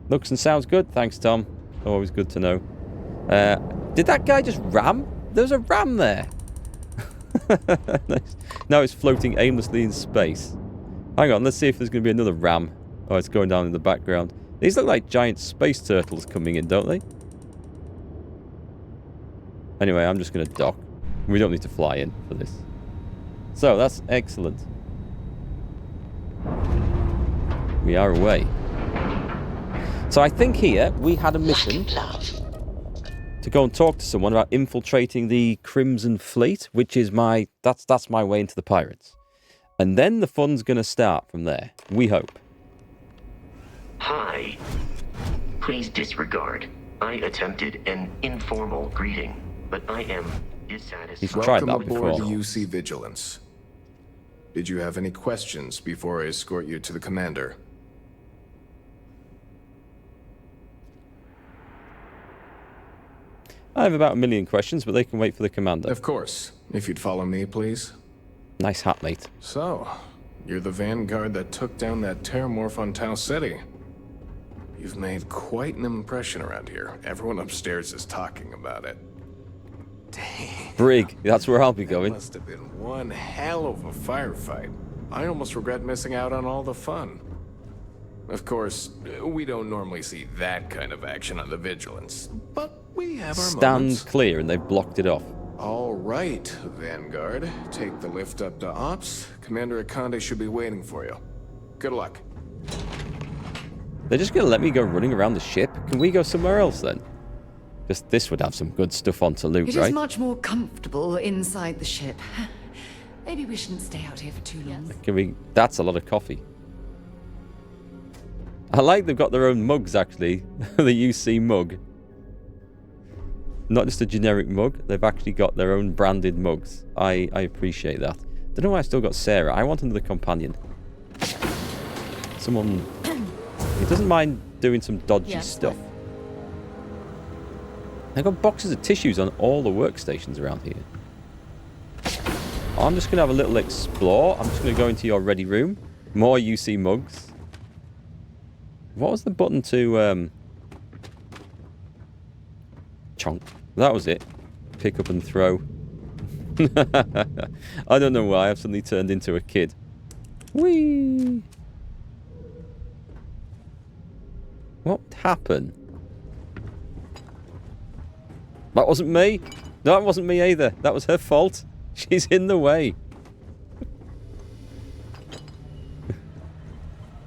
Looks and sounds good. Thanks, Tom. Always good to know. Did that guy just ram? There's a ram there. Nice. Now it's floating aimlessly in space. Hang on, let's see if there's going to be another ram. Oh, it's going down in the background. These look like giant space turtles coming in, don't they? Anyway, I'm just going to dock. We don't need to fly in for this. So, that's excellent. We are away. So I think here we had a mission to go and talk to someone about infiltrating the Crimson Fleet, which is that's my way into the pirates. And then the fun's going to start from there. We hope. Hi. Please disregard. I attempted an informal greeting, but I am dissatisfied. You've tried that Welcome aboard before. the UC Vigilance. Did you have any questions before I escort you to the commander? I have about 1 million questions, but they can wait for the commander. Of course. If you'd follow me, please. Nice hat, mate. So, you're the vanguard that took down that terramorph on Tau City. You've made quite an impression around here. Everyone upstairs is talking about it. Dang. Brig, that's where I'll be going. Must have been one hell of a firefight. I almost regret missing out on all the fun. Of course, we don't normally see that kind of action on the Vigilance, but we have our Stand moments. clear, and they've blocked it off. All right, Vanguard. Take the lift up to Ops. Commander Akande should be waiting for you. Good luck. They're just going to let me go running around the ship? Can we go somewhere else then? Because this would have some good stuff on to loot, It right? is much more comfortable inside the ship. Maybe we shouldn't stay out here for too long. Can we? That's a lot of coffee. I like they've got their own mugs, actually. The UC mug. Not just a generic mug. They've actually got their own branded mugs. I appreciate that. Don't know why I still got Sarah. I want another companion. Someone who doesn't mind doing some dodgy stuff. They've got boxes of tissues on all the workstations around here. I'm just going to have a little explore. I'm just going to go into your ready room. More UC mugs. What was the button to... Chonk. That was it. Pick up and throw. I don't know why I've suddenly turned into a kid. Whee! What happened? That wasn't me. That wasn't me either. That was her fault. She's in the way.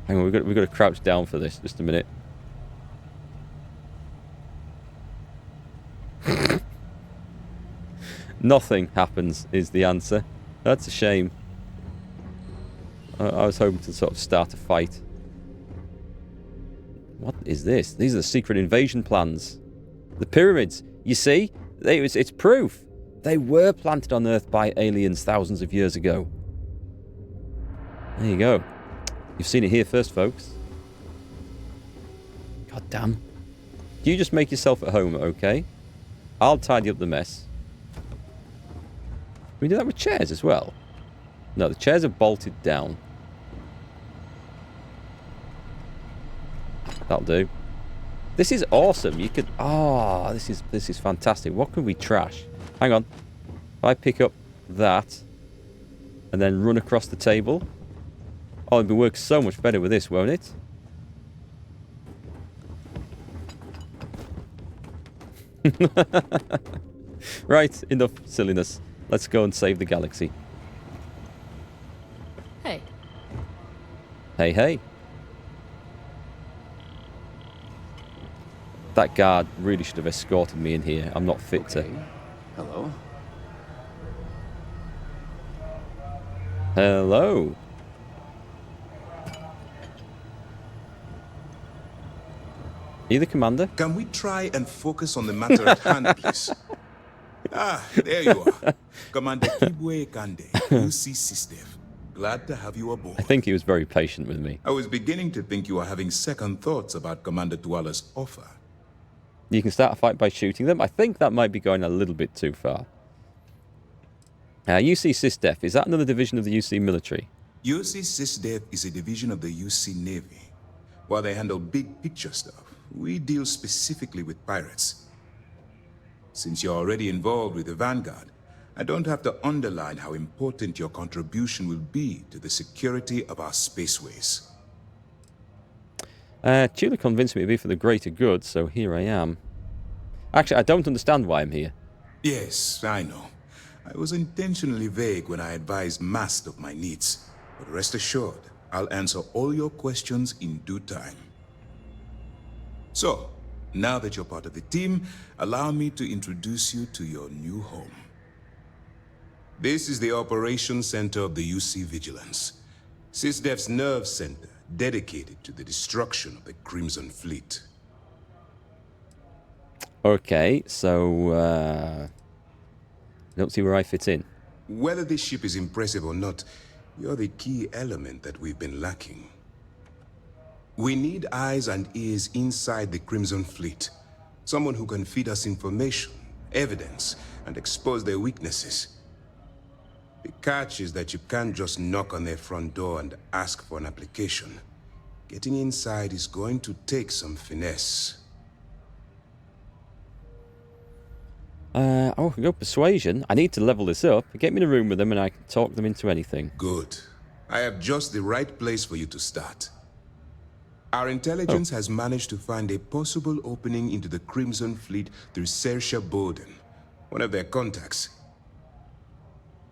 Hang on, we've got to crouch down for this. Just a minute. Nothing happens is the answer. That's a shame. I was hoping to sort of start a fight. What is this? These are the secret invasion plans. The pyramids. You see? It's proof. They were planted on Earth by aliens thousands of years ago. There you go. You've seen it here first, folks. God damn. You just make yourself at home, okay? I'll tidy up the mess. Can we do that with chairs as well? No, the chairs are bolted down. That'll do. This is awesome. You could... Oh, this is fantastic. What can we trash? Hang on. If I pick up that and then run across the table... Oh, it'll work so much better with this, won't it? Right, enough silliness. Let's go and save the galaxy. Hey. Hey, hey. That guard really should have escorted me in here. I'm not fit to... Hello. Hello. Are you the commander? Can we try and focus on the matter at hand, please? Ah, there you are. Commander Kibwe Kande, UC System. Glad to have you aboard. I think he was very patient with me. I was beginning to think you were having second thoughts about Commander Tuala's offer. You can start a fight by shooting them. I think that might be going a little bit too far. UC SysDef, is that another division of the UC military? UC SysDef is a division of the UC Navy. While they handle big picture stuff, we deal specifically with pirates. Since you're already involved with the Vanguard, I don't have to underline how important your contribution will be to the security of our spaceways. Tula convinced me to be for the greater good, so here I am. Actually, I don't understand why I'm here. Yes, I know. I was intentionally vague when I advised Mast of my needs. But rest assured, I'll answer all your questions in due time. So, now that you're part of the team, allow me to introduce you to your new home. This is the Operations Center of the UC Vigilance, SysDef's nerve center dedicated to the destruction of the Crimson Fleet. Okay, so I don't see where I fit in. Whether this ship is impressive or not, you're the key element that we've been lacking. We need eyes and ears inside the Crimson Fleet. Someone who can feed us information, evidence, and expose their weaknesses. The catch is that you can't just knock on their front door and ask for an application. Getting inside is going to take some finesse. I can go persuasion. I need to level this up. Get me in a room with them and I can talk them into anything. Good. I have just the right place for you to start. Our intelligence has managed to find a possible opening into the Crimson Fleet through Saoirse Bowden, one of their contacts.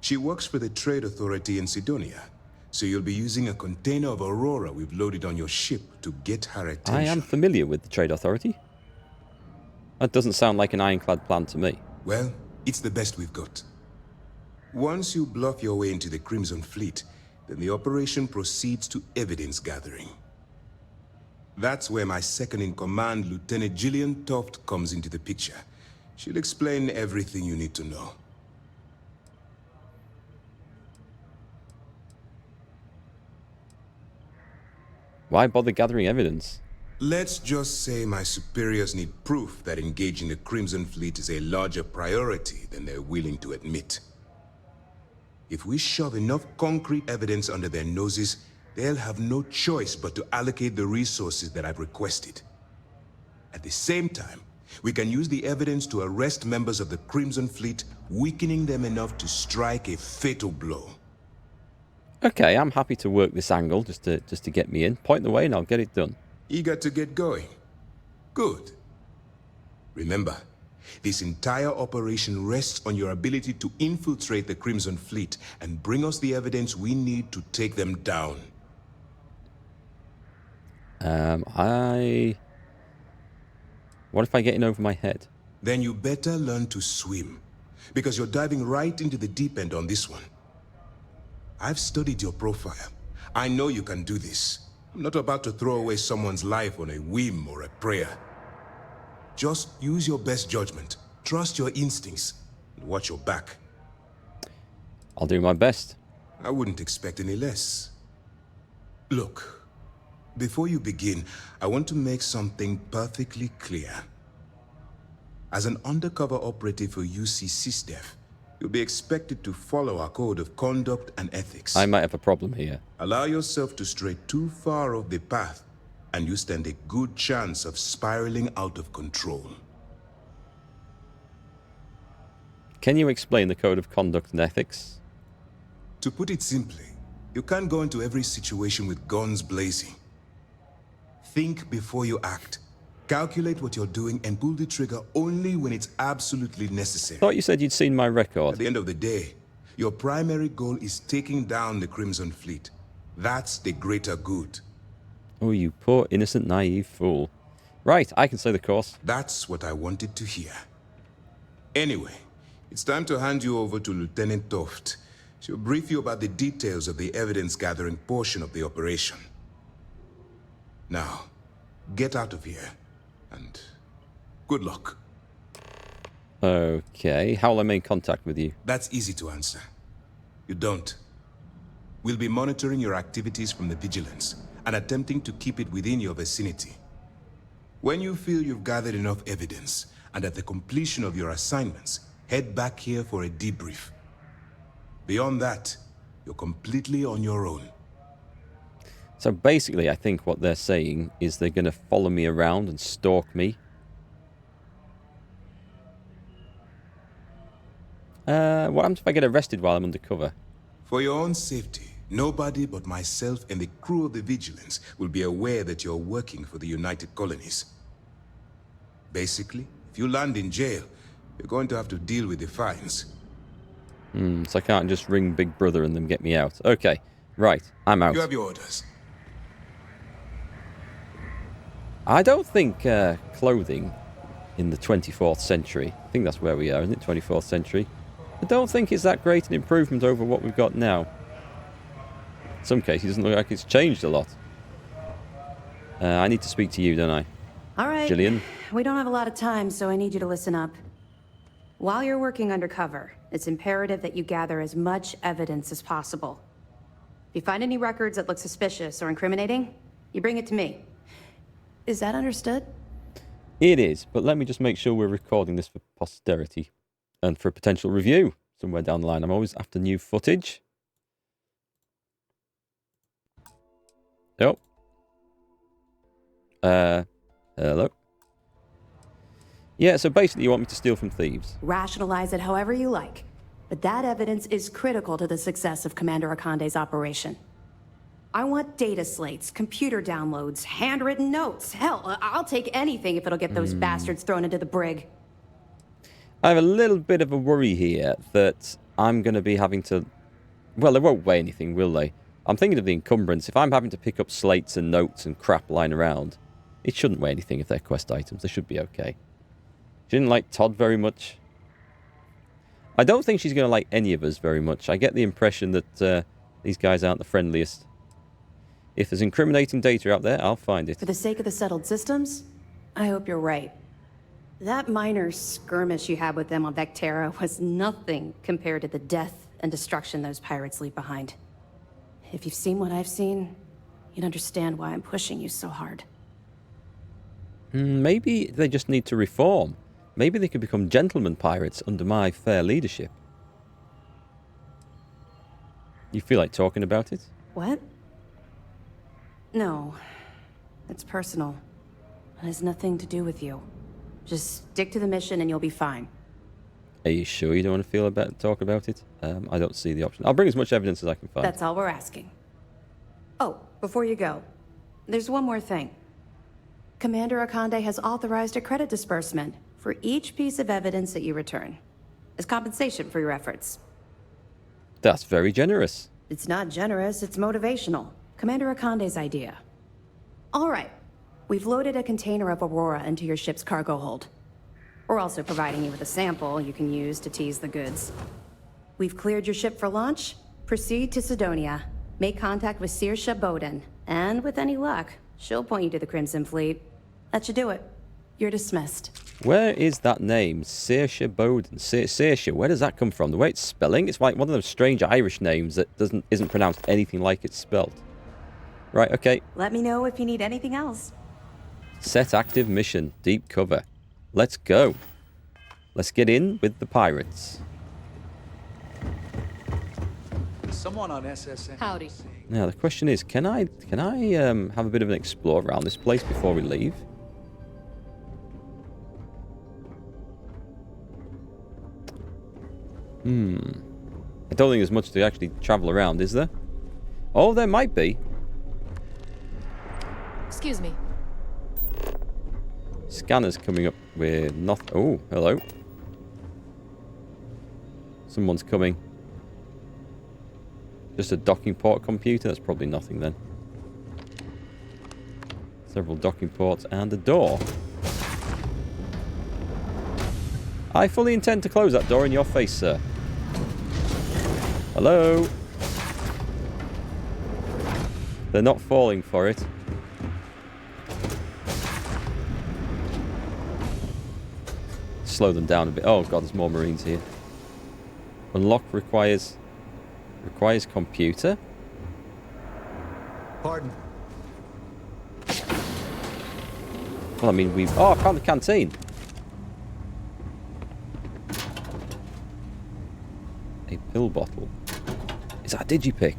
She works for the Trade Authority in Sidonia, so you'll be using a container of Aurora we've loaded on your ship to get her attention. I am familiar with the Trade Authority. That doesn't sound like an ironclad plan to me. Well, it's the best we've got. Once you bluff your way into the Crimson Fleet, then the operation proceeds to evidence gathering. That's where my second-in-command, Lieutenant Gillian Toft, comes into the picture. She'll explain everything you need to know. Why bother gathering evidence? Let's just say my superiors need proof that engaging the Crimson Fleet is a larger priority than they're willing to admit. If we shove enough concrete evidence under their noses, they'll have no choice but to allocate the resources that I've requested. At the same time, we can use the evidence to arrest members of the Crimson Fleet, weakening them enough to strike a fatal blow. Okay, I'm happy to work this angle just to get me in. Point the way and I'll get it done. Eager to get going? Good. Remember, this entire operation rests on your ability to infiltrate the Crimson Fleet and bring us the evidence we need to take them down. What if I get in over my head? Then you better learn to swim, because you're diving right into the deep end on this one. I've studied your profile. I know you can do this. I'm not about to throw away someone's life on a whim or a prayer. Just use your best judgment, trust your instincts, and watch your back. I'll do my best. I wouldn't expect any less. Look, before you begin, I want to make something perfectly clear. As an undercover operative for UC SysDef, you'll be expected to follow our code of conduct and ethics. I might have a problem here. Allow yourself to stray too far off the path, and you stand a good chance of spiraling out of control. Can you explain the code of conduct and ethics? To put it simply, you can't go into every situation with guns blazing. Think before you act. Calculate what you're doing and pull the trigger only when it's absolutely necessary. Thought you said you'd seen my record. At the end of the day, your primary goal is taking down the Crimson Fleet. That's the greater good. Oh, you poor, innocent, naive fool. Right, I can say the course. That's what I wanted to hear. Anyway, it's time to hand you over to Lieutenant Toft. She'll brief you about the details of the evidence-gathering portion of the operation. Now, get out of here, and good luck. Okay, how will I make contact with you? That's easy to answer. You don't. We'll be monitoring your activities from the Vigilance and attempting to keep it within your vicinity. When you feel you've gathered enough evidence, and at the completion of your assignments, head back here for a debrief. Beyond that, you're completely on your own. So basically, I think what they're saying is they're going to follow me around and stalk me. What happens if I get arrested while I'm undercover? For your own safety, nobody but myself and the crew of the Vigilance will be aware that you're working for the United Colonies. Basically, if you land in jail, you're going to have to deal with the fines. So I can't just ring Big Brother and them get me out. Okay, right, I'm out. You have your orders. I don't think clothing in the 24th century, I think that's where we are, isn't it? 24th century. I don't think it's that great an improvement over what we've got now. In some cases, it doesn't look like it's changed a lot. I need to speak to you, don't I? All right. Gillian? We don't have a lot of time, so I need you to listen up. While you're working undercover, it's imperative that you gather as much evidence as possible. If you find any records that look suspicious or incriminating, you bring it to me. Is that understood? It is, but let me just make sure we're recording this for posterity and for a potential review somewhere down the line. I'm always after new footage. Yep. Hello? Yeah, so basically you want me to steal from thieves. Rationalize it however you like, but that evidence is critical to the success of Commander Akande's operation. I want data slates, computer downloads, handwritten notes. Hell, I'll take anything if it'll get those bastards thrown into the brig. I have a little bit of a worry here that I'm going to be having to... Well, they won't weigh anything, will they? I'm thinking of the encumbrance. If I'm having to pick up slates and notes and crap lying around, it shouldn't weigh anything if they're quest items. They should be okay. She didn't like Todd very much. I don't think she's going to like any of us very much. I get the impression that these guys aren't the friendliest. If there's incriminating data out there, I'll find it. For the sake of the settled systems, I hope you're right. That minor skirmish you had with them on Vectera was nothing compared to the death and destruction those pirates leave behind. If you've seen what I've seen, you'd understand why I'm pushing you so hard. Maybe they just need to reform. Maybe they could become gentlemen pirates under my fair leadership. You feel like talking about it? What? No. It's personal. It has nothing to do with you. Just stick to the mission and you'll be fine. Are you sure you don't want to talk about it? I don't see the option. I'll bring as much evidence as I can find. That's all we're asking. Oh, before you go, there's one more thing. Commander Akande has authorized a credit disbursement for each piece of evidence that you return, as compensation for your efforts. That's very generous. It's not generous, it's motivational. Commander Akande's idea. All right, we've loaded a container of Aurora into your ship's cargo hold. We're also providing you with a sample you can use to tease the goods. We've cleared your ship for launch. Proceed to Sidonia. Make contact with Saoirse Bowden. And with any luck, she'll point you to the Crimson Fleet. That should do it. You're dismissed. Where is that name? Saoirse Bowden. Saoirse, where does that come from? The way it's spelling? It's like one of those strange Irish names that isn't pronounced anything like it's spelled. Right, okay. Let me know if you need anything else. Set active mission. Deep cover. Let's go. Let's get in with the pirates. Someone on SSN. Howdy. Now the question is, can I have a bit of an explore around this place before we leave? I don't think there's much to actually travel around, is there? Oh, there might be. Excuse me. Scanner's coming up with nothing. Oh, hello. Someone's coming. Just a docking port computer? That's probably nothing then. Several docking ports and a door. I fully intend to close that door in your face, sir. Hello? They're not falling for it. Slow them down a bit. Oh god, there's more Marines here. Unlock requires computer. Pardon. Well, I mean, I found the canteen. A pill bottle. Is that a digipick?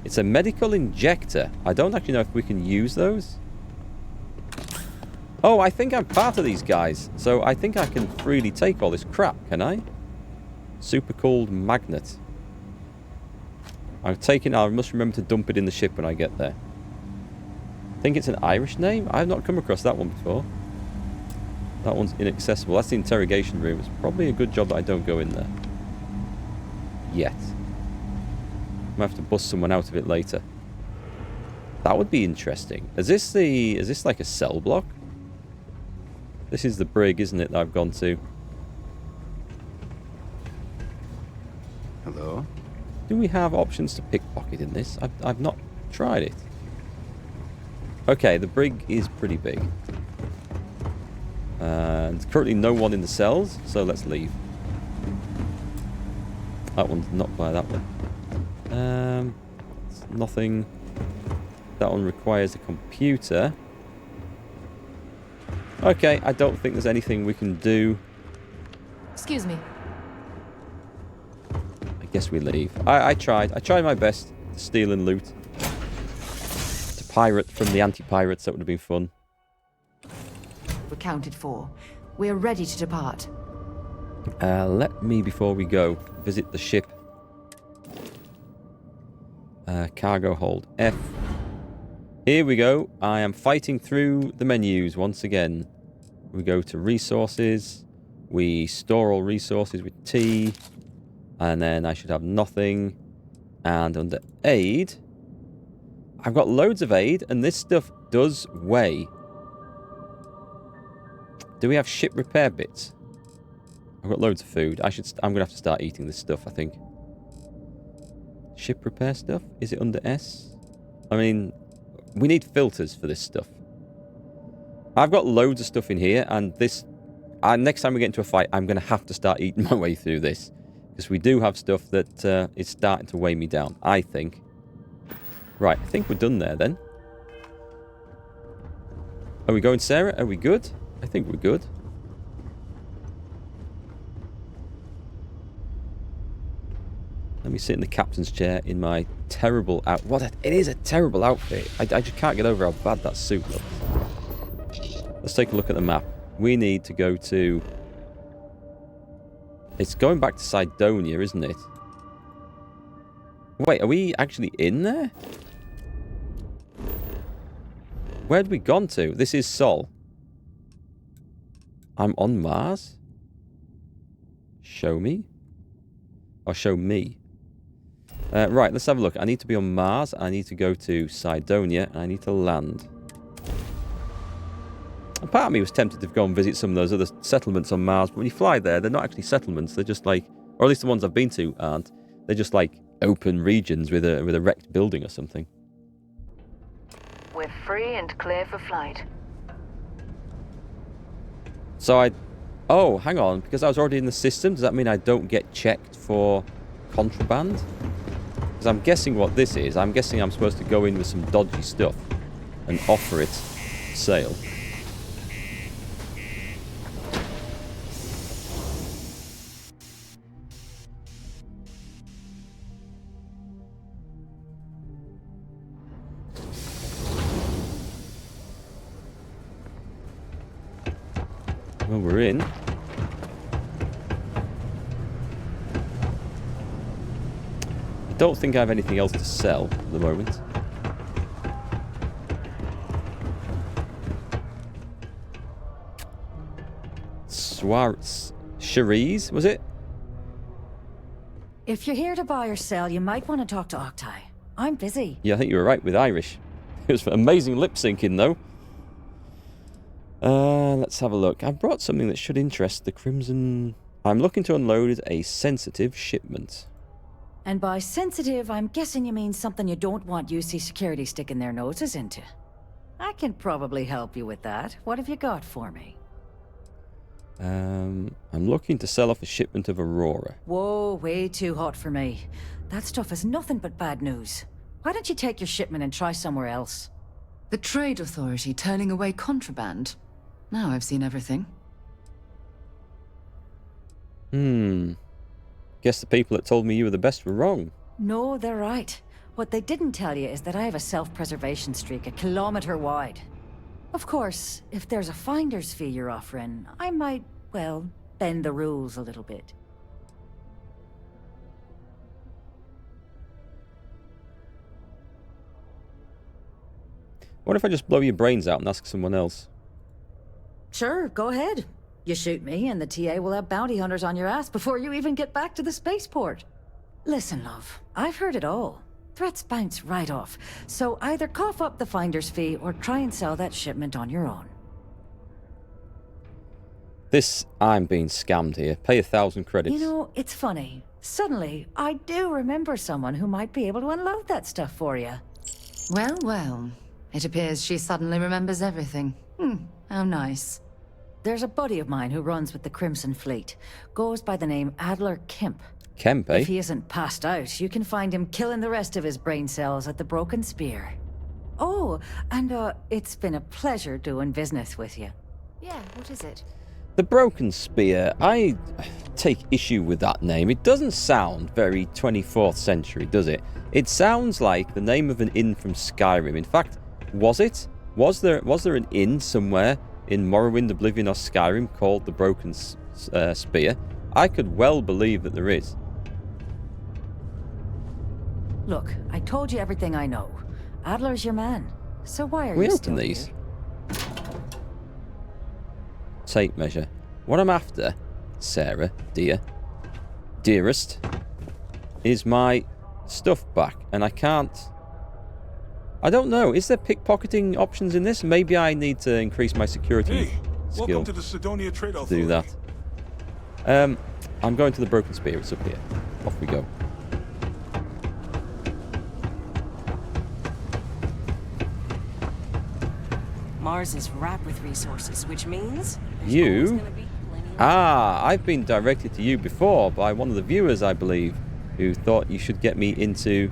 It's a medical injector. I don't actually know if we can use those. Oh, I think I'm part of these guys. So I think I can freely take all this crap, can I? Super cooled magnet. I'm taking. I must remember to dump it in the ship when I get there. I think it's an Irish name. I've not come across that one before. That one's inaccessible. That's the interrogation room. It's probably a good job that I don't go in there. Yet. I might have to bust someone out of it later. That would be interesting. Is this like a cell block? This is the brig, isn't it, that I've gone to? Hello? Do we have options to pickpocket in this? I've not tried it. Okay, the brig is pretty big. And currently no one in the cells, so let's leave. That one's not by that one. Nothing. That one requires a computer. Okay, I don't think there's anything we can do. Excuse me. I guess we leave. I tried. I tried my best to steal and loot. To pirate from the anti-pirates, that would have been fun. Accounted for. We're ready to depart. Let me, before we go, visit the ship. Cargo hold F. Here we go. I am fighting through the menus once again. We go to resources. We store all resources with T. And then I should have nothing. And under aid, I've got loads of aid, and this stuff does weigh. Do we have ship repair bits? I've got loads of food. I'm going to have to start eating this stuff, I think. Ship repair stuff? Is it under S? I mean, we need filters for this stuff. I've got loads of stuff in here, and this... next time we get into a fight, I'm going to have to start eating my way through this. Because we do have stuff that is starting to weigh me down, I think. Right, I think we're done there, then. Are we going, Sarah? Are we good? I think we're good. Let me sit in the captain's chair in my terrible it is a terrible outfit. I just can't get over how bad that suit looks. Let's take a look at the map. We need to go to... It's going back to Cydonia, isn't it? Wait, are we actually in there? Where'd we gone to? This is Sol. I'm on Mars? Show me? Or show me? Right, let's have a look. I need to be on Mars. I need to go to Cydonia. And I need to land. And part of me was tempted to go and visit some of those other settlements on Mars. But when you fly there, they're not actually settlements. They're just like... Or at least the ones I've been to aren't. They're just like open regions with a wrecked building or something. We're free and clear for flight. So Oh, hang on. Because I was already in the system, does that mean I don't get checked for contraband? Because I'm guessing what this is. I'm guessing I'm supposed to go in with some dodgy stuff and offer it sale. Well, we're in. I don't think I have anything else to sell at the moment. Cherise, was it? If you're here to buy or sell, you might want to talk to Octai. I'm busy. Yeah, I think you were right with Irish. It was amazing lip syncing, though. Let's have a look. I brought something that should interest the Crimson... I'm looking to unload a sensitive shipment. And by sensitive, I'm guessing you mean something you don't want UC security sticking their noses into. I can probably help you with that. What have you got for me? I'm looking to sell off a shipment of Aurora. Whoa, way too hot for me. That stuff is nothing but bad news. Why don't you take your shipment and try somewhere else? The Trade Authority turning away contraband. Now I've seen everything. Guess the people that told me you were the best were wrong. No, they're right. What they didn't tell you is that I have a self-preservation streak a kilometer wide. Of course, if there's a finder's fee you're offering, I might, well, bend the rules a little bit. What if I just blow your brains out and ask someone else? Sure, go ahead. You shoot me, and the TA will have bounty hunters on your ass before you even get back to the spaceport. Listen, love, I've heard it all. Threats bounce right off, so either cough up the finder's fee or try and sell that shipment on your own. I'm being scammed here. Pay 1,000 credits. You know, it's funny. Suddenly, I do remember someone who might be able to unload that stuff for you. Well, well. It appears she suddenly remembers everything. How nice. There's a buddy of mine who runs with the Crimson Fleet. Goes by the name Adler Kemp. Kemp, eh? If he isn't passed out, you can find him killing the rest of his brain cells at the Broken Spear. Oh, and it's been a pleasure doing business with you. Yeah, what is it? The Broken Spear. I take issue with that name. It doesn't sound very 24th century, does it? It sounds like the name of an inn from Skyrim. In fact, was it? Was there an inn somewhere in Morrowind, Oblivion, or Skyrim called the Broken Spear? I could well believe that there is. Look, I told you everything I know. Adler's your man. So why are We you open still these. here? Tape measure. What I'm after, Sarah, dearest, is my stuff back, and I can't. I don't know. Is there pickpocketing options in this? Maybe I need to increase my security skill welcome to the Sidonia Trade to Authority. do that. I'm going to the Broken Spear. It's up here. Off we go. Mars is wrapped with resources, which means there's always You? gonna be plenty of... I've been directed to you before by one of the viewers, I believe, who thought you should get me into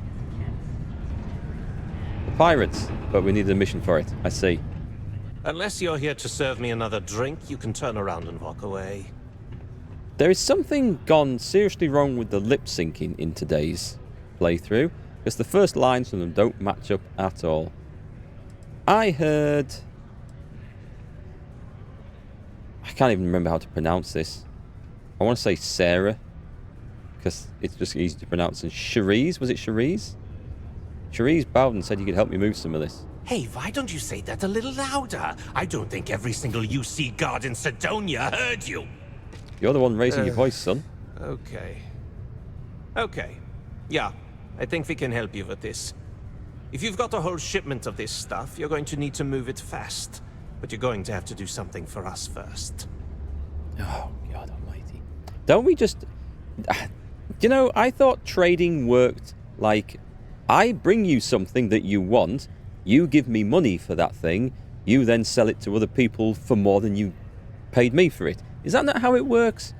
the pirates, but we needed a mission for it. I see. Unless you're here to serve me another drink, you can turn around and walk away. There is something gone seriously wrong with the lip syncing in today's playthrough, because the first lines from them don't match up at all. I heard... I can't even remember how to pronounce this. I want to say Sarah, because it's just easy to pronounce. And Cherise, was it Cherise? Cherise Bowden said you could help me move some of this. Hey, why don't you say that a little louder? I don't think every single UC guard in Sidonia heard you. You're the one raising your voice, son. Okay. Yeah, I think we can help you with this. If you've got a whole shipment of this stuff, you're going to need to move it fast. But you're going to have to do something for us first. Oh, God almighty. Don't we just... You know, I thought trading worked like... I bring you something that you want, you give me money for that thing, you then sell it to other people for more than you paid me for it. Is that not how it works?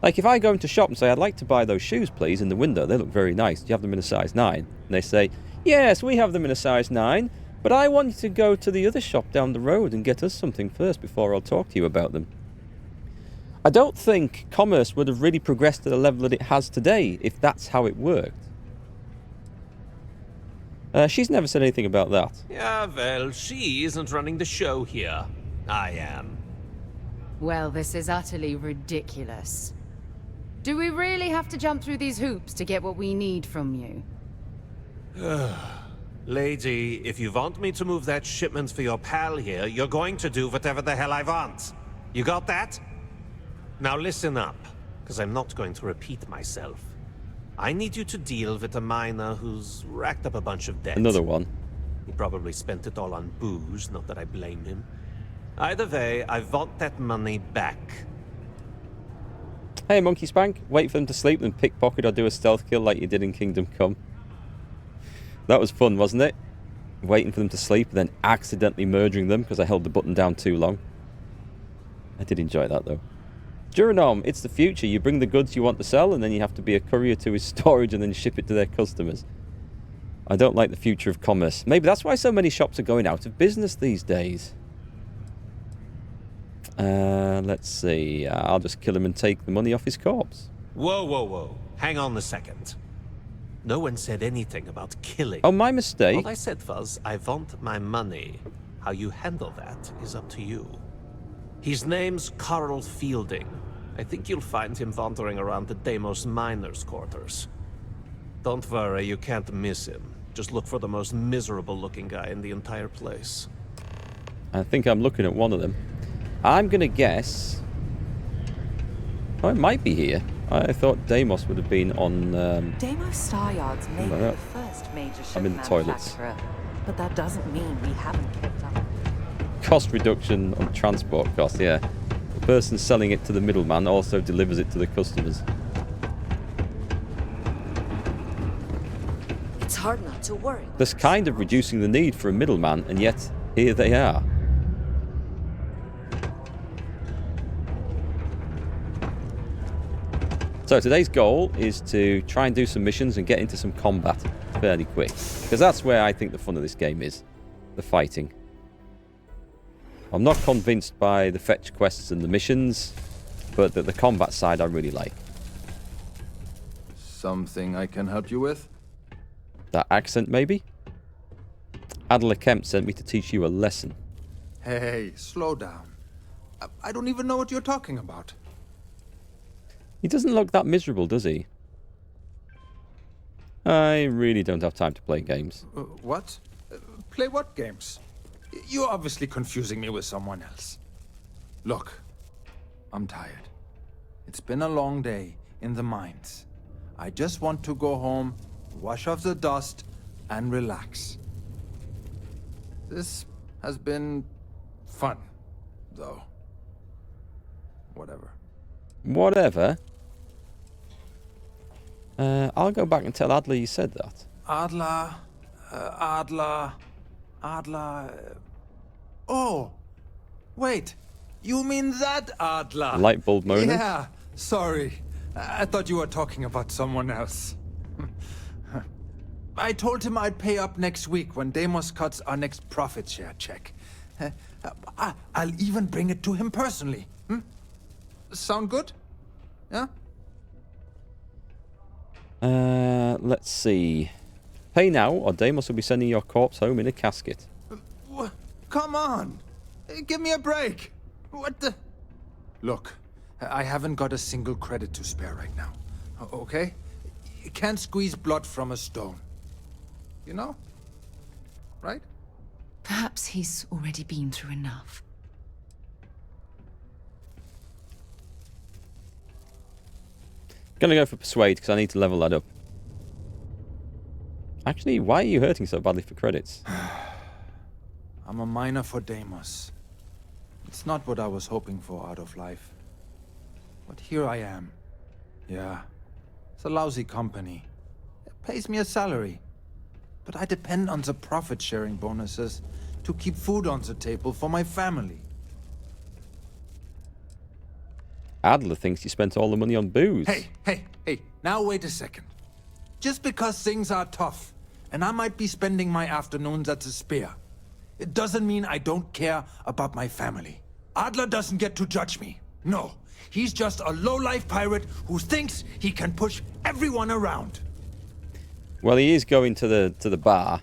Like, if I go into shop and say, I'd like to buy those shoes, please, in the window, they look very nice, do you have them in a size 9? And they say, yes, we have them in a size 9, but I want you to go to the other shop down the road and get us something first before I'll talk to you about them. I don't think commerce would have really progressed to the level that it has today if that's how it worked. She's never said anything about that. Yeah, well, she isn't running the show here. I am. Well, this is utterly ridiculous. Do we really have to jump through these hoops to get what we need from you? Lady, if you want me to move that shipment for your pal here, you're going to do whatever the hell I want. You got that? Now listen up, because I'm not going to repeat myself. I need you to deal with a miner who's racked up a bunch of debt. Another one. He probably spent it all on booze, not that I blame him. Either way, I want that money back. Hey, Monkey Spank, wait for them to sleep, then pickpocket or do a stealth kill like you did in Kingdom Come. That was fun, wasn't it? Waiting for them to sleep and then accidentally murdering them because I held the button down too long. I did enjoy that, though. Duranom, it's the future. You bring the goods you want to sell, and then you have to be a courier to his storage and then ship it to their customers. I don't like the future of commerce. Maybe that's why so many shops are going out of business these days. Let's see. I'll just kill him and take the money off his corpse. Whoa. Hang on a second. No one said anything about killing. Oh, my mistake. All I said was, I want my money. How you handle that is up to you. His name's Carl Fielding. I think you'll find him wandering around the Deimos miners' quarters. Don't worry, you can't miss him. Just look for the most miserable-looking guy in the entire place. I think I'm looking at one of them. I'm going to guess... Oh, it might be here. I thought Deimos would have been on... Deimos Star Yards may be the first major ship manufacturer, but that doesn't mean we haven't kept up. Cost reduction on transport costs, yeah. The person selling it to the middleman also delivers it to the customers. It's hard not to worry. That's kind of reducing the need for a middleman, and yet here they are. So today's goal is to try and do some missions and get into some combat fairly quick. Because that's where I think the fun of this game is. The fighting. I'm not convinced by the fetch quests and the missions, but the combat side I really like. Something I can help you with? That accent, maybe? Adler Kemp sent me to teach you a lesson. Hey, slow down. I don't even know what you're talking about. He doesn't look that miserable, does he? I really don't have time to play games. What? Play what games? You're obviously confusing me with someone else. Look, I'm tired. It's been a long day in the mines. I just want to go home, wash off the dust, and relax. This has been fun, though. Whatever. Whatever? I'll go back and tell Adler you said that. Adler... Oh! Wait! You mean that Adler? Light bulb moment? Yeah, sorry. I thought you were talking about someone else. I told him I'd pay up next week when Deimos cuts our next profit share check. I'll even bring it to him personally. Sound good? Yeah? Let's see. Pay now, or Deimos will be sending your corpse home in a casket. Come on! Give me a break! What the... Look, I haven't got a single credit to spare right now. Okay? You can't squeeze blood from a stone. You know? Right? Perhaps he's already been through enough. Gonna go for Persuade, because I need to level that up. Actually, why are you hurting so badly for credits? I'm a miner for Deimos. It's not what I was hoping for out of life. But here I am. Yeah, it's a lousy company. It pays me a salary. But I depend on the profit-sharing bonuses to keep food on the table for my family. Adler thinks you spent all the money on booze. Hey, now wait a second. Just because things are tough, and I might be spending my afternoons at the Spear, it doesn't mean I don't care about my family. Adler doesn't get to judge me. No, he's just a low-life pirate who thinks he can push everyone around. Well, he is going to the bar.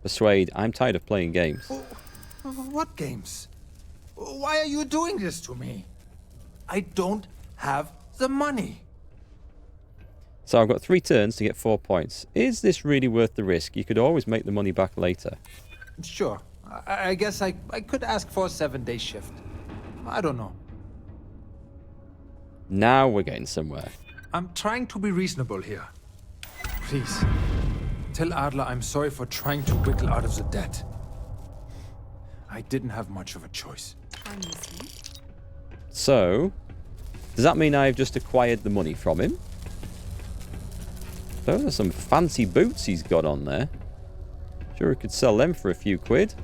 Persuade, I'm tired of playing games. What games? Why are you doing this to me? I don't have the money. So I've got 3 turns to get 4 points. Is this really worth the risk? You could always make the money back later. Sure. I guess I could ask for a 7-day shift. I don't know. Now we're getting somewhere. I'm trying to be reasonable here. Please, tell Adler I'm sorry for trying to wiggle out of the debt. I didn't have much of a choice. So, does that mean I've just acquired the money from him? Those are some fancy boots he's got on there. Sure, we could sell them for a few quid.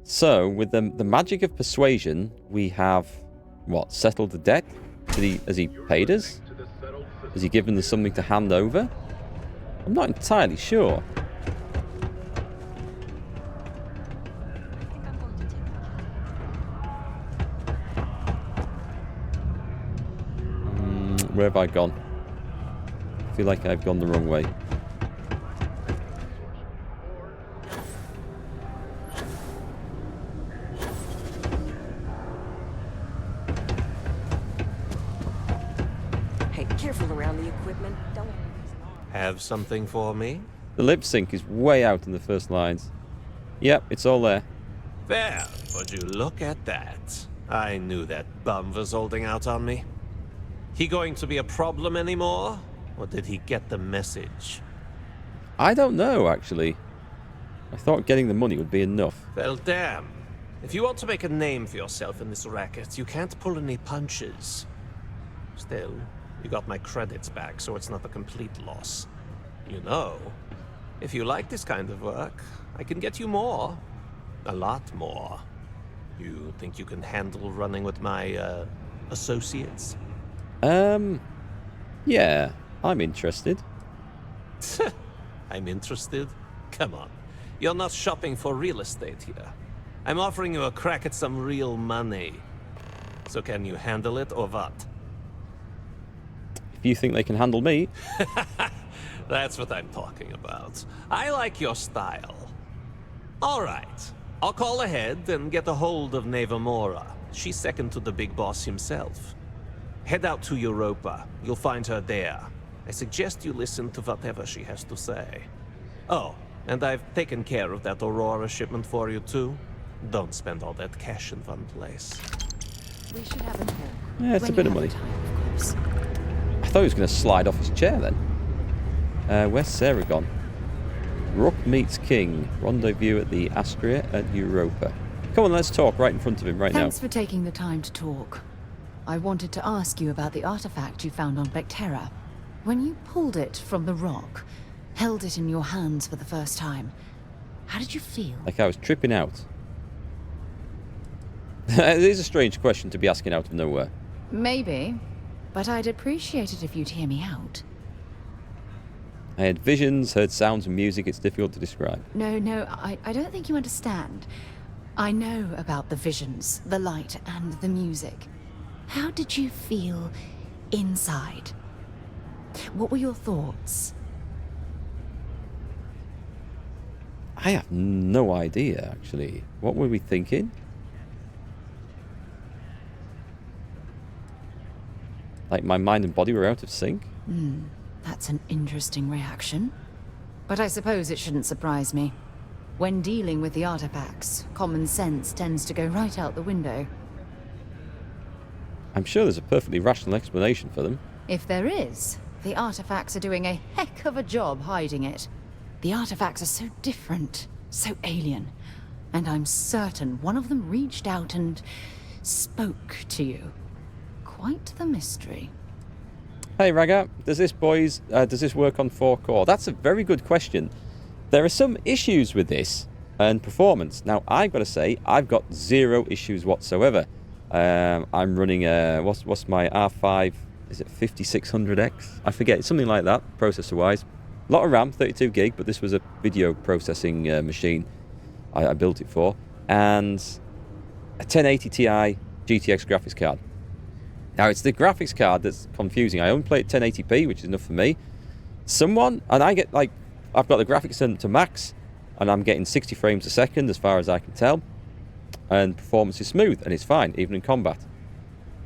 So, with the magic of persuasion, we have, what, settled the debt? Has he paid us? Has he given us something to hand over? I'm not entirely sure. Where have I gone? I feel like I've gone the wrong way. Hey, careful around the equipment. Don't... Have something for me? The lip sync is way out in the first lines. Yep, it's all there. There, would you look at that? I knew that bum was holding out on me. He going to be a problem anymore? Or did he get the message? I don't know, actually. I thought getting the money would be enough. Well, damn. If you want to make a name for yourself in this racket, you can't pull any punches. Still, you got my credits back, so it's not a complete loss. You know, if you like this kind of work, I can get you more. A lot more. You think you can handle running with my, associates? Yeah, I'm interested. I'm interested? Come on. You're not shopping for real estate here. I'm offering you a crack at some real money. So can you handle it or what? If you think they can handle me... That's what I'm talking about. I like your style. All right. I'll call ahead and get a hold of Nevamora. She's second to the big boss himself. Head out to Europa. You'll find her there. I suggest you listen to whatever she has to say. Oh, and I've taken care of that Aurora shipment for you too. Don't spend all that cash in one place. We should have a talk. Yeah, it's a bit of money. I thought he was going to slide off his chair then. Where's Sarah gone? Rook meets King. Rendezvous at the Astria at Europa. Come on, let's talk right in front of him right now. Thanks for taking the time to talk. I wanted to ask you about the artifact you found on Vectera. When you pulled it from the rock, held it in your hands for the first time, how did you feel? Like I was tripping out. It is a strange question to be asking out of nowhere. Maybe, but I'd appreciate it if you'd hear me out. I had visions, heard sounds and music. It's difficult to describe. No, I don't think you understand. I know about the visions, the light, and the music. How did you feel inside? What were your thoughts? I have no idea, actually. What were we thinking? Like my mind and body were out of sync? That's an interesting reaction. But I suppose it shouldn't surprise me. When dealing with the artifacts, common sense tends to go right out the window. I'm sure there's a perfectly rational explanation for them. If there is, the artifacts are doing a heck of a job hiding it. The artifacts are so different, so alien. And I'm certain one of them reached out and spoke to you. Quite the mystery. Hey Raga, does this work on 4-core? That's a very good question. There are some issues with this and performance. Now I've got to say I've got 0 issues whatsoever. I'm running what's my R5? Is it 5600X? I forget. It's something like that processor wise. A lot of RAM, 32 gig, but this was a video processing machine I built it for, and a 1080 Ti GTX graphics card. Now, it's the graphics card that's confusing. I only play at 1080p, which is enough for me. And I get, like, I've got the graphics turned to max, and I'm getting 60 frames a second as far as I can tell. And performance is smooth, and it's fine, even in combat.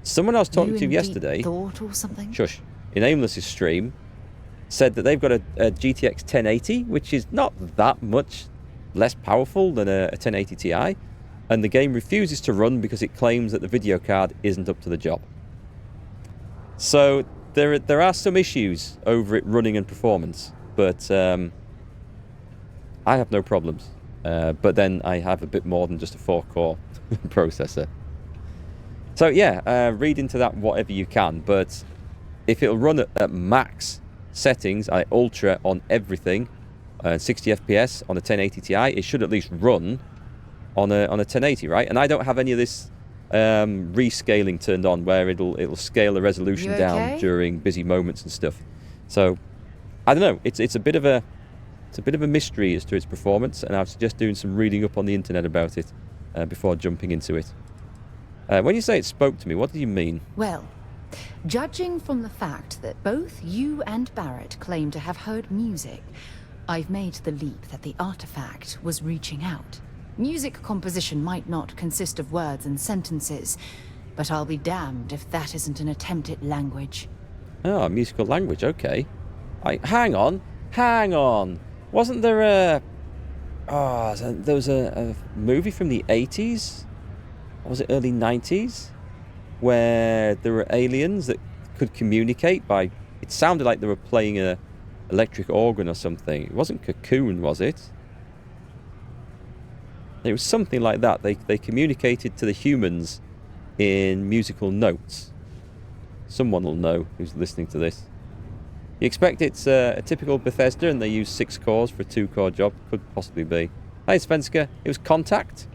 Someone I was talking to yesterday... Thought or something? Shush. In Aimless's stream, said that they've got a GTX 1080, which is not that much less powerful than a 1080 Ti, and the game refuses to run because it claims that the video card isn't up to the job. So there are some issues over it running and performance, but I have no problems. But then I have a bit more than just a 4-core processor. So yeah, read into that whatever you can, but if it'll run at max settings, ultra on everything, 60 FPS on a 1080 Ti, it should at least run on a 1080, right? And I don't have any of this rescaling turned on where it'll scale the resolution down during busy moments and stuff. So I don't know. It's a bit of a mystery as to its performance, and I would suggest doing some reading up on the internet about it before jumping into it. When you say it spoke to me, what do you mean? Well, Judging from the fact that both you and Barrett claim to have heard music, I've made the leap that the artifact was reaching out. Music composition might not consist of words and sentences, but I'll be damned if that isn't an attempt at language. Oh, musical language, okay. Hang on. Wasn't there there was a movie from the 80s? Or was it early 90s? Where there were aliens that could communicate by... It sounded like they were playing a electric organ or something. It wasn't Cocoon, was it? It was something like that. They communicated to the humans in musical notes. Someone will know who's listening to this. You expect it's a typical Bethesda and they use 6 cores for a 2-core job? Could possibly be. Hey, Svenska. It was Contact.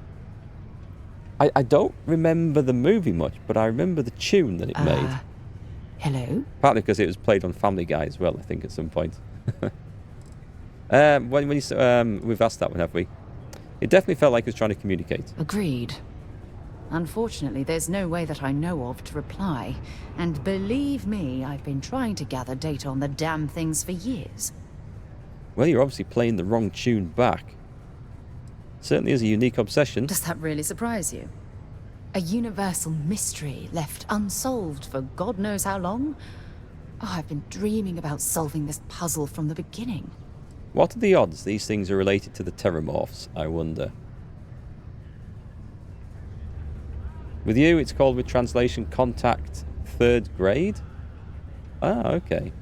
I don't remember the movie much, but I remember the tune that it made. Hello? Partly because it was played on Family Guy as well, I think, at some point. We've asked that one, have we? It definitely felt like it was trying to communicate. Agreed. Unfortunately, there's no way that I know of to reply. And believe me, I've been trying to gather data on the damn things for years. Well, you're obviously playing the wrong tune back. Certainly is a unique obsession. Does that really surprise you? A universal mystery left unsolved for God knows how long? Oh, I've been dreaming about solving this puzzle from the beginning. What are the odds these things are related to the Terramorphs, I wonder? With you, it's called with translation Contact 3rd grade? Ah, okay.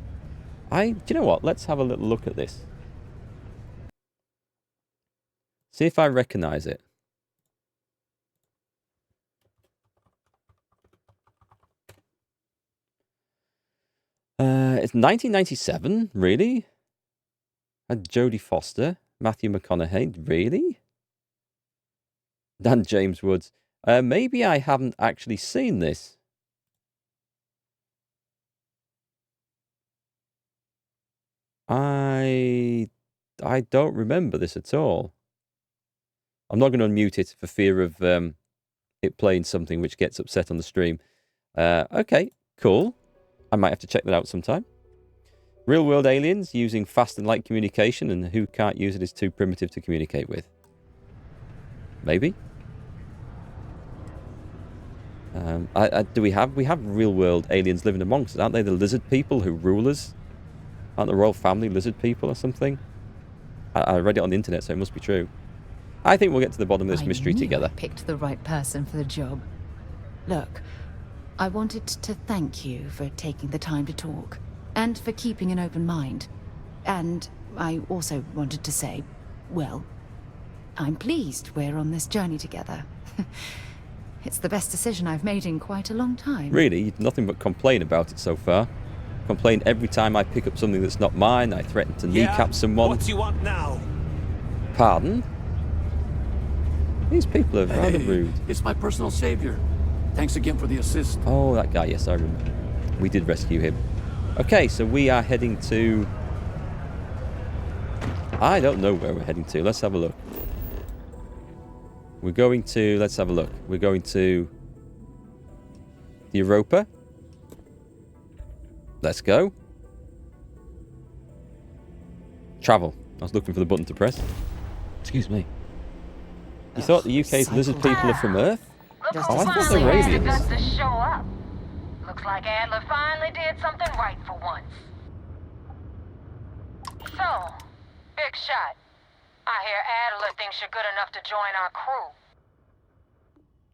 Do you know what? Let's have a little look at this. See if I recognize it. It's 1997, really? And Jodie Foster, Matthew McConaughey, really? Dan James Woods. Maybe I haven't actually seen this. I don't remember this at all. I'm not going to unmute it for fear of it playing something which gets upset on the stream. Okay, cool. I might have to check that out sometime. Real-world aliens using fast and light communication, and who can't use it is too primitive to communicate with. Maybe. Do we have real-world aliens living amongst us? Aren't they the lizard people who rule us? Aren't the royal family lizard people or something? I read it on the internet, so it must be true. I think we'll get to the bottom of this mystery together. I picked the right person for the job. Look, I wanted to thank you for taking the time to talk, and for keeping an open mind. And I also wanted to say, well, I'm pleased we're on this journey together. It's the best decision I've made in quite a long time. Really? You've nothing but complain about it so far. Complain every time I pick up something that's not mine. I threaten to kneecap someone. What do you want now? Pardon? These people are rather rude. It's my personal savior. Thanks again for the assist. Oh, that guy. Yes, I remember. We did rescue him. Okay, so we are heading to... I don't know where we're heading to. Let's have a look. We're going to... Let's have a look. We're going to... the Europa. Let's go. Travel. I was looking for the button to press. Excuse me. You thought the UK's lizard people are from Earth? Oh, I thought they were aliens. Looks like Adler finally did something right for once. So, big shot. I hear Adler thinks you're good enough to join our crew.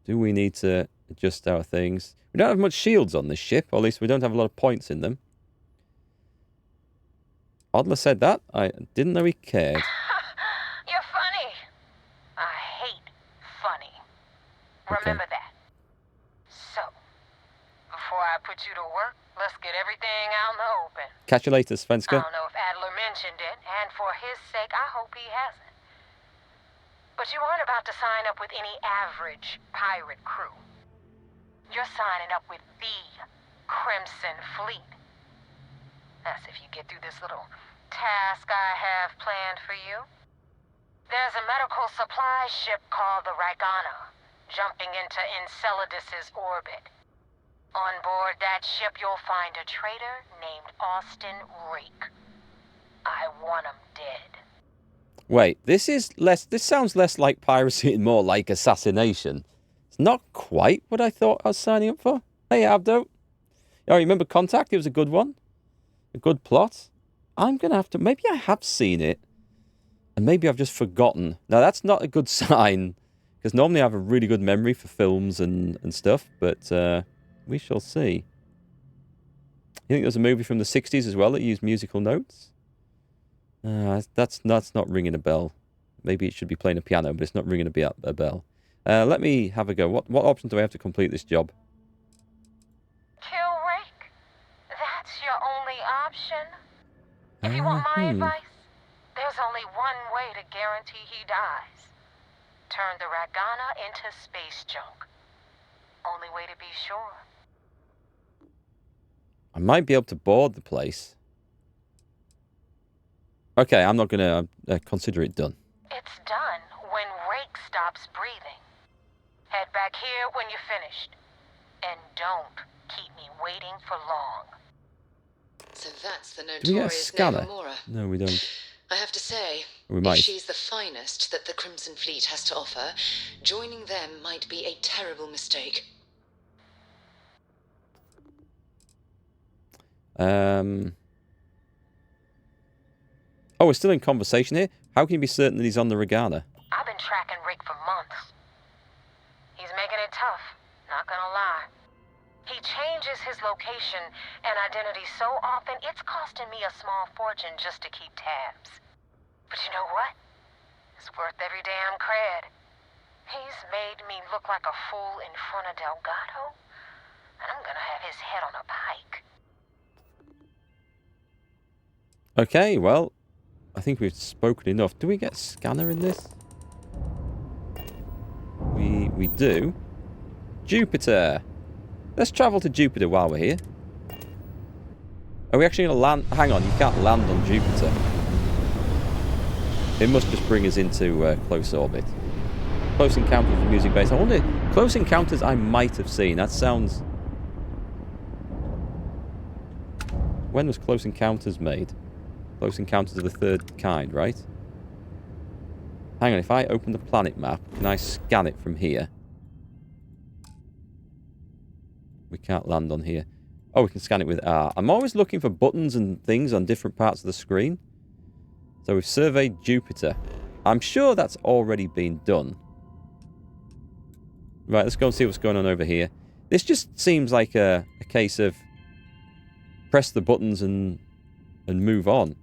Do we need to adjust our things? We don't have much shields on this ship, or at least we don't have a lot of points in them. Adler said that? I didn't know he cared. You're funny. I hate funny. Remember that. So, before I put you to work, let's get everything out in the open. Catch you later, Svenska. I don't know if Adler mentioned it, and for his sake, I hope he hasn't. But you aren't about to sign up with any average pirate crew. You're signing up with the Crimson Fleet. That's if you get through this little task I have planned for you. There's a medical supply ship called the Ragana, jumping into Enceladus's orbit. On board that ship, you'll find a traitor named Austin Rake. I want him dead. Wait, this sounds less like piracy and more like assassination. It's not quite what I thought I was signing up for. Hey, Abdo. Oh, remember Contact? It was a good one. A good plot. I'm going to have to... Maybe I have seen it. And maybe I've just forgotten. Now, that's not a good sign. Because normally I have a really good memory for films and stuff. But we shall see. You think there's a movie from the 60s as well that used musical notes? That's not ringing a bell. Maybe it should be playing a piano, but it's not ringing a bell. Let me have a go. What options do I have to complete this job? Kill Rake? That's your only option? If you want my advice, there's only one way to guarantee he dies. Turn the Ragana into space junk. Only way to be sure. I might be able to board the place. Okay, I'm not going to consider it done. It's done when Rake stops breathing. Head back here when you're finished. And don't keep me waiting for long. So that's the Do we get a notorious scanner? Nakamura. No, we don't. I have to say, We might. if she's the finest that the Crimson Fleet has to offer, joining them might be a terrible mistake. Oh, we're still in conversation here? How can you be certain that he's on the Ragana? I've been tracking Rake for months. He's making it tough, not gonna lie. He changes his location and identity so often, it's costing me a small fortune just to keep tabs. But you know what? It's worth every damn cred. He's made me look like a fool in front of Delgado, and I'm gonna have his head on a pike. Okay, well, I think we've spoken enough. Do we get a scanner in this? We do. Jupiter. Let's travel to Jupiter while we're here. Are we actually going to land? Hang on, you can't land on Jupiter. It must just bring us into close orbit. Close Encounters with music base. I wonder, Close Encounters I might have seen. That sounds... When was Close Encounters made? Close Encounters of the Third Kind, right? Hang on, if I open the planet map, can I scan it from here? We can't land on here. Oh, we can scan it with R. I'm always looking for buttons and things on different parts of the screen. So we've surveyed Jupiter. I'm sure that's already been done. Right, let's go and see what's going on over here. This just seems like a case of press the buttons and move on.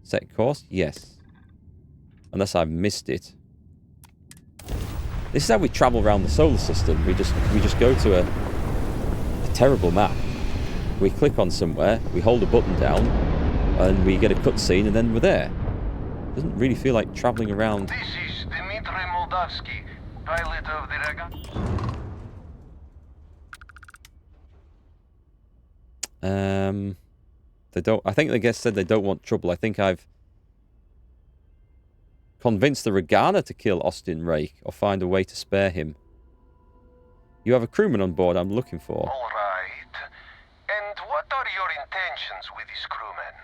Set course? Yes. Unless I've missed it. This is how we travel around the solar system. We just go to a terrible map. We click on somewhere, we hold a button down, and we get a cutscene, and then we're there. Doesn't really feel like traveling around. This is Dmitry Moldavsky, pilot of the Ragana. They don't. I think the guest said they don't want trouble. I think I've convinced the Ragana to kill Austin Rake or find a way to spare him. You have a crewman on board I'm looking for. All right. And what are your intentions with this crewman?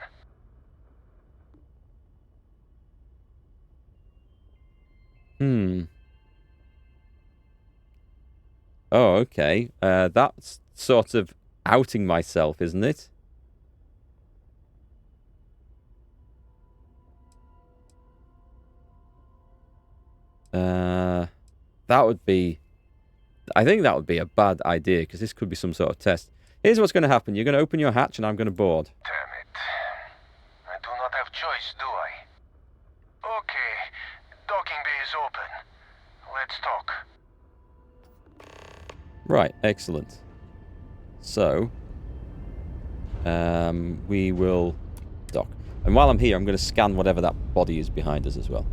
Oh, okay. That's sort of outing myself, isn't it? That would be... I think that would be a bad idea, because this could be some sort of test. Here's what's going to happen. You're going to open your hatch, and I'm going to board. Damn it. I do not have choice, do I? Okay. Docking bay is open. Let's talk. Right, excellent. So, we will dock. And while I'm here, I'm going to scan whatever that body is behind us as well.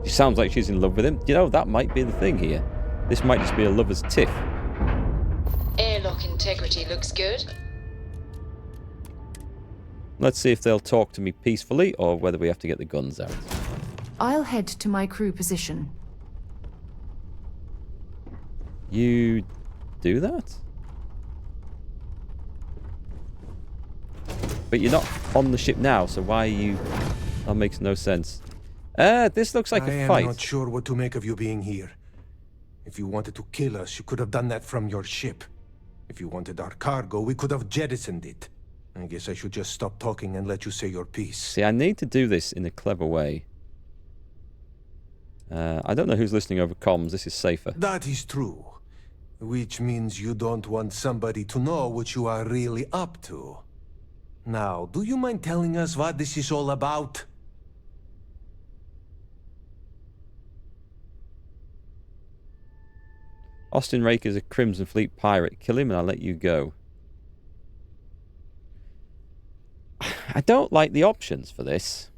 She sounds like she's in love with him. You know, that might be the thing here. This might just be a lover's tiff. Airlock integrity looks good. Let's see if they'll talk to me peacefully or whether we have to get the guns out. I'll head to my crew position. You do that? But you're not on the ship now, so why are you... That makes no sense. This looks like a fight. I am not sure what to make of you being here. If you wanted to kill us, you could have done that from your ship. If you wanted our cargo, we could have jettisoned it. I guess I should just stop talking and let you say your piece. See, I need to do this in a clever way. I don't know who's listening over comms. This is safer. That is true. Which means you don't want somebody to know what you are really up to. Now, do you mind telling us what this is all about? Austin Raker's a Crimson Fleet pirate. Kill him and I'll let you go. I don't like the options for this.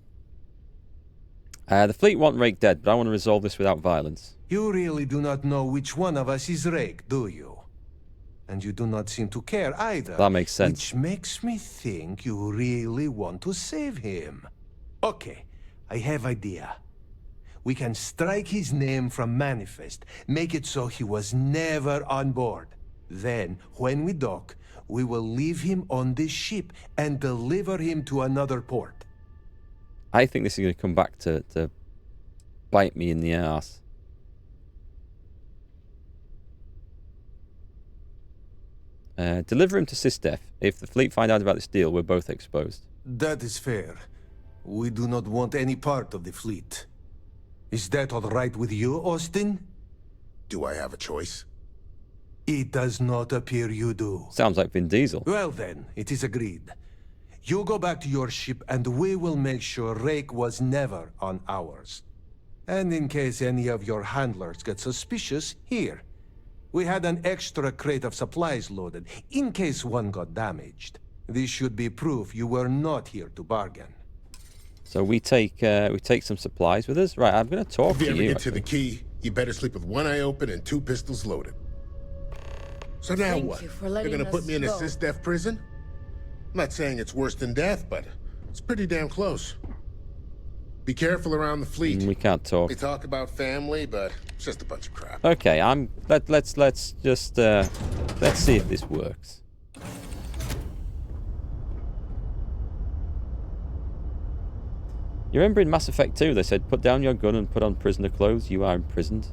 The fleet want Rake dead, but I want to resolve this without violence. You really do not know which one of us is Rake, do you? And you do not seem to care either. That makes sense. Which makes me think you really want to save him. Okay, I have idea. We can strike his name from Manifest, make it so he was never on board. Then, when we dock, we will leave him on this ship and deliver him to another port. I think this is going to come back to bite me in the ass. Deliver him to Sysdef. If the fleet find out about this deal, we're both exposed. That is fair. We do not want any part of the fleet. Is that all right with you, Austin? Do I have a choice? It does not appear you do. Sounds like Vin Diesel. Well then, it is agreed. You go back to your ship and we will make sure Rake was never on ours. And in case any of your handlers get suspicious, here. We had an extra crate of supplies loaded, in case one got damaged. This should be proof you were not here to bargain. So we take some supplies with us? Right, I'm going to talk to you. If you ever get to the key, you better sleep with one eye open and 2 pistols loaded. So now what? They're going to put me in a Sysdef prison? I'm not saying it's worse than death, but it's pretty damn close. Be careful around the fleet. We can't talk. They talk about family, but it's just a bunch of crap. Okay, let's just let's see if this works. You remember in Mass Effect 2 they said put down your gun and put on prisoner clothes, you are imprisoned.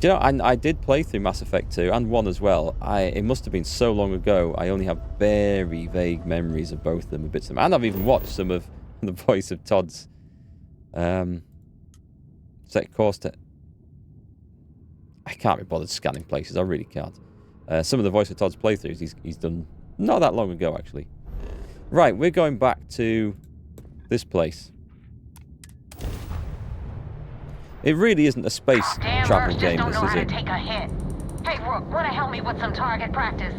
Do you know, I did play through Mass Effect 2 and 1 as well. It must have been so long ago, I only have very vague memories of both of them, bits of them. And I've even watched some of the voice of Todd's set course to... I can't be bothered scanning places, I really can't. Some of the voice of Todd's playthroughs he's done not that long ago, actually. Right, we're going back to this place. It really isn't a space travel game, this, is it? Take a hit. Hey, Rook, wanna help me with some target practice?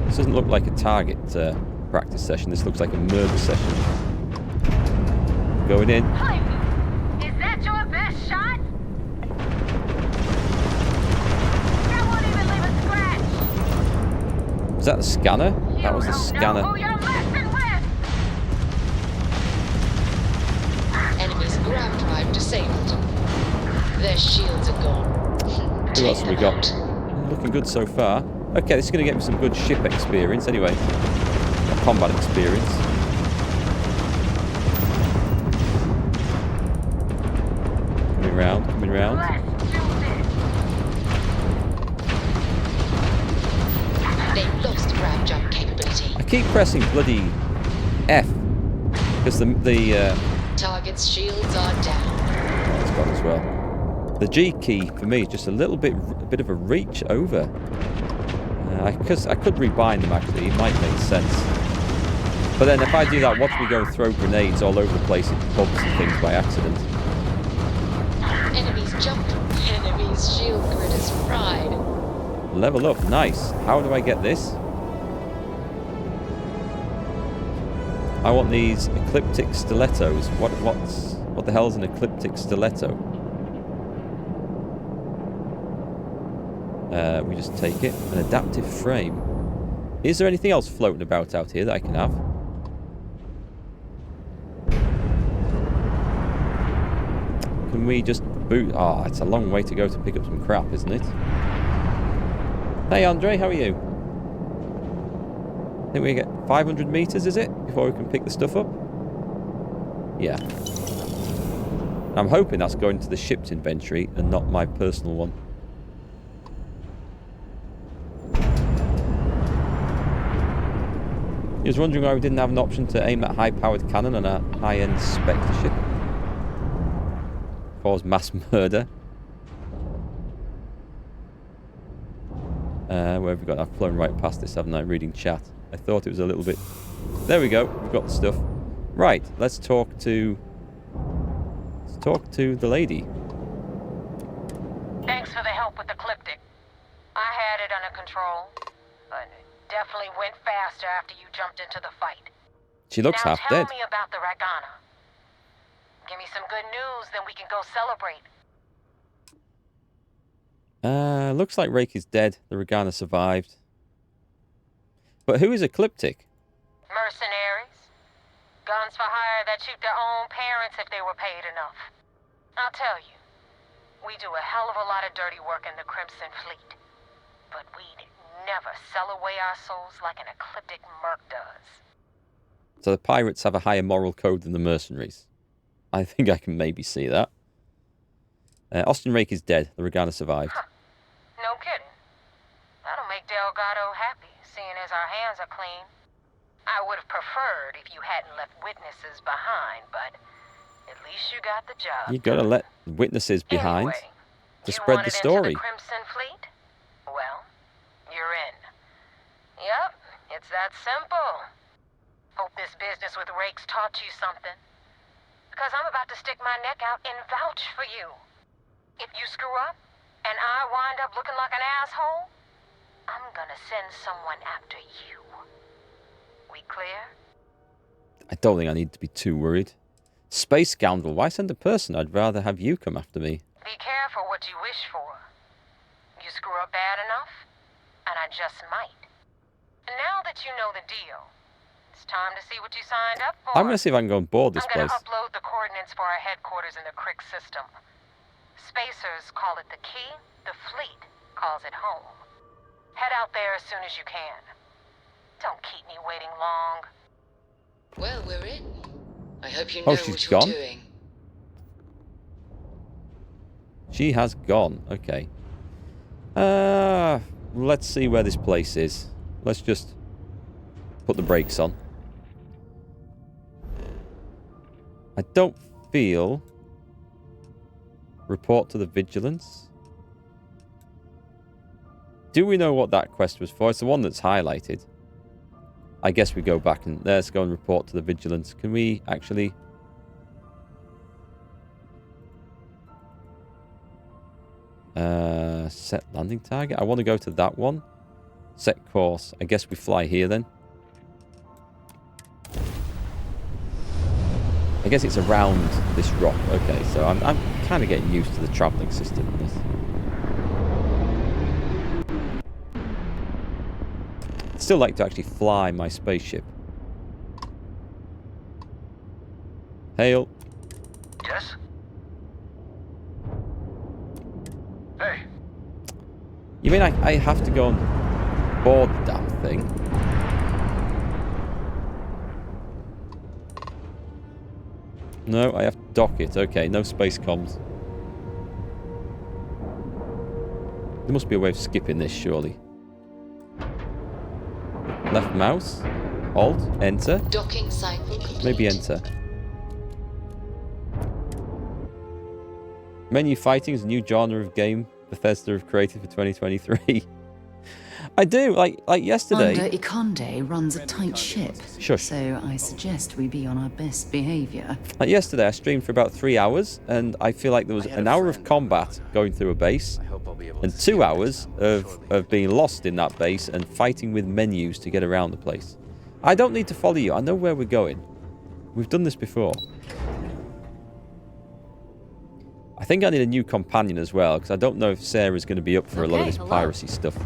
This doesn't look like a target practice session. This looks like a murder session. Going in. Is that your best shot? That won't even leave a scratch. Was that the scanner? That was the scanner. Enemy's grav drive disabled. Their shields are gone. Who else have we got? Looking good so far. Okay, this is going to get me some good ship experience anyway. Or combat experience. Coming round, coming round. They've lost grav jump capability. I keep pressing bloody F. Because the Target's shields are down. That's gone as well. The G key for me is just a bit of a reach over. Because I could rebind them actually, it might make sense. But then if I do that, watch me go and throw grenades all over the place in pubs and things by accident. Enemies jump. Enemies shield grid is fried. Level up, nice. How do I get this? I want these ecliptic stilettos. What the hell is an ecliptic stiletto? We just take it. An adaptive frame. Is there anything else floating about out here that I can have? Can Can we just boot? Oh, it's a long way to go to pick up some crap, isn't it? Hey, Andre, how are you? I think we get 500 meters, is it? Before we can pick the stuff up? Yeah. I'm hoping that's going to the ship's inventory and not my personal one. He was wondering why we didn't have an option to aim at high-powered cannon on a high-end Spectre ship. Cause mass murder. Where have we got? I've flown right past this, haven't I? Reading chat. I thought it was a little bit... There we go. We've got the stuff. Right. Let's talk to the lady. Thanks for the help with the Ecliptic. I had it under control, but it definitely went faster after you jumped into the fight. She looks half dead. Tell me about the Ragana. Give me some good news, then we can go celebrate. Looks like Rake is dead. The Ragana survived. But who is Ecliptic? Mercenaries. Guns for hire that shoot their own parents if they were paid enough. I'll tell you, we do a hell of a lot of dirty work in the Crimson Fleet. But we'd never sell away our souls like an Ecliptic merc does. So the pirates have a higher moral code than the mercenaries. I think I can maybe see that. Austin Rake is dead. The Ragana survived. Huh. No kidding. That'll make Delgado happy, seeing as our hands are clean. I would have preferred if you hadn't left witnesses behind, but at least you got the job. You gotta let witnesses behind to spread the story. Into the Crimson Fleet? Well, you're in. Yep, it's that simple. Hope this business with Rake's taught you something. Because I'm about to stick my neck out and vouch for you. If you screw up, and I wind up looking like an asshole, I'm gonna send someone after you. We clear? I don't think I need to be too worried. Space scoundrel, why send a person? I'd rather have you come after me. Be careful what you wish for. You screw up bad enough, and I just might. And now that you know the deal, it's time to see what you signed up for. I'm gonna see if I can go on board this place. I'm gonna upload the coordinates for our headquarters in the Crick system. Spacers call it the key, the fleet calls it home. Head out there as soon as you can. Don't keep me waiting long. Well, we're in. I hope you know what you're doing. She has gone. Okay. Let's see where this place is. Let's just put the brakes on. I don't feel... Report to the Vigilance. Do we know what that quest was for? It's the one that's highlighted. I guess we go back and let's go and report to the Vigilance. Can we actually... set landing target? I want to go to that one. Set course. I guess we fly here then. I guess it's around this rock. Okay, so I'm kind of getting used to the travelling system in this. I'd still like to actually fly my spaceship. Hail. Yes? Hey. You mean I have to go and board the damn thing? No, I have to dock it. Okay, no space comms. There must be a way of skipping this, surely. Left mouse. Alt. Enter. Docking cycle complete. Maybe enter. Menu fighting is a new genre of game Bethesda have created for 2023. I do, like yesterday. Under Ikonde runs a tight ship. Shush. So I suggest we be on our best behavior. Like yesterday, I streamed for about 3 hours, and I feel like there was an hour of combat going through a base, and 2 hours of being lost in that base and fighting with menus to get around the place. I don't need to follow you. I know where we're going. We've done this before. I think I need a new companion as well, because I don't know if Sarah's going to be up for a lot of this piracy stuff.